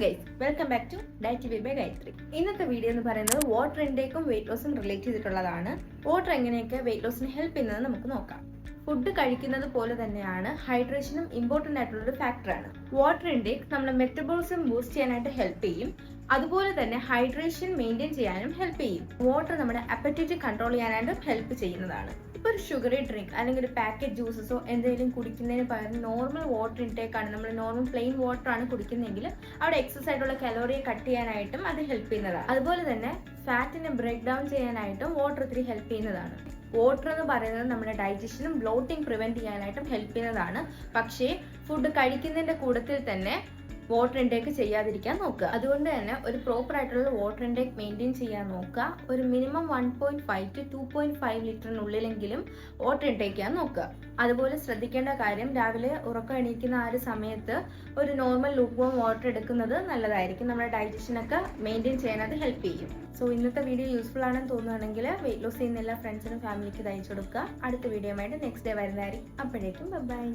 Guys, welcome back to diet way by Gayathri. ഇന്നത്തെ video എന്ന് പറയുന്നത് വാട്ടർ ഇൻടേക്കും വെയിറ്റ് ലോസും റിലേറ്റ് ചെയ്തിട്ടുള്ളതാണ്. വാട്ടർ എങ്ങനെയൊക്കെ വെയിറ്റ് ലോസിന് ഹെൽപ്പ് ചെയ്യുന്നത് നമുക്ക് നോക്കാം. ഫുഡ് കഴിക്കുന്നത് പോലെ തന്നെയാണ് ഹൈഡ്രേഷനും ഇമ്പോർട്ടൻ്റ് ആയിട്ടുള്ള ഒരു ഫാക്ടറാണ്. വാട്ടർ ഇൻടേക്ക് നമ്മുടെ മെറ്റബോളിസം ബൂസ്റ്റ് ചെയ്യാനായിട്ട് ഹെൽപ്പ് ചെയ്യും. അതുപോലെ തന്നെ ഹൈഡ്രേഷൻ മെയിൻറ്റെയിൻ ചെയ്യാനും ഹെൽപ്പ് ചെയ്യും. വാട്ടർ നമ്മുടെ അപ്പറ്റൈറ്റ് കൺട്രോൾ ചെയ്യാനായിട്ട് ഹെൽപ്പ് ചെയ്യുന്നതാണ്. ഇപ്പോൾ ഒരു ഷുഗറി ഡ്രിങ്ക് അല്ലെങ്കിൽ ഒരു പാക്കറ്റ് ജ്യൂസസോ എന്തെങ്കിലും കുടിക്കുന്നതിന് പകരം നോർമൽ വാട്ടർ ഇൻടേക്ക് ആണ്, നമ്മൾ നോർമൽ പ്ലെയിൻ വാട്ടർ ആണ് കുടിക്കുന്നതെങ്കിൽ അവിടെ എക്സസ് ആയിട്ടുള്ള കലോറിയെ കട്ട് ചെയ്യാനായിട്ടും അത് ഹെൽപ്പ് ചെയ്യുന്നതാണ്. അതുപോലെ തന്നെ ഫാറ്റിനെ ബ്രേക്ക് ഡൗൺ ചെയ്യാനായിട്ടും വാട്ടർ ഒത്തിരി ഹെൽപ്പ് ചെയ്യുന്നതാണ്. വാട്ടർ എന്ന് പറയുന്നത് നമ്മുടെ ഡൈജഷനും ബ്ലോട്ടിങ് പ്രിവെന്റ് ചെയ്യാനായിട്ടും ഹെൽപ്പ് ചെയ്യുന്നതാണ്. പക്ഷേ ഫുഡ് കഴിക്കുന്നതിന്റെ കൂട്ടത്തിൽ തന്നെ വാട്ടർ ഇൻടേക്ക് ചെയ്യാതിരിക്കാൻ നോക്കുക. അതുകൊണ്ട് തന്നെ ഒരു പ്രോപ്പർ ആയിട്ടുള്ള വാട്ടർ ഇൻടേക്ക് മെയിൻറ്റെയിൻ ചെയ്യാൻ നോക്കുക. ഒരു മിനിമം 1.5 to 2.5 ലിറ്ററിനുള്ളിലെങ്കിലും വാട്ടർ ഇൻടേക്ക് ചെയ്യാൻ നോക്കുക. അതുപോലെ ശ്രദ്ധിക്കേണ്ട കാര്യം, രാവിലെ ഉറക്കം എണീക്കുന്ന ആ ഒരു സമയത്ത് ഒരു നോർമൽ ലൂക്ക്വാം വാട്ടർ എടുക്കുന്നത് നല്ലതായിരിക്കും. നമ്മുടെ ഡൈജഷനൊക്കെ മെയിൻറ്റെയിൻ ചെയ്യാനത് ഹെൽപ്പ് ചെയ്യും. സോ ഇന്നത്തെ വീഡിയോ യൂസ്ഫുൾ ആണെന്ന് തോന്നുകയാണെങ്കിൽ വെയിറ്റ് ലോസ് ചെയ്യുന്ന എല്ലാ ഫ്രണ്ട്സിനും ഫാമിലിക്ക് അയച്ചു കൊടുക്കുക. അടുത്ത വീഡിയോ ആയിട്ട് നെക്സ്റ്റ് ഡേ വരുന്നതായിരിക്കും. അപ്പോഴേക്കും ബൈ.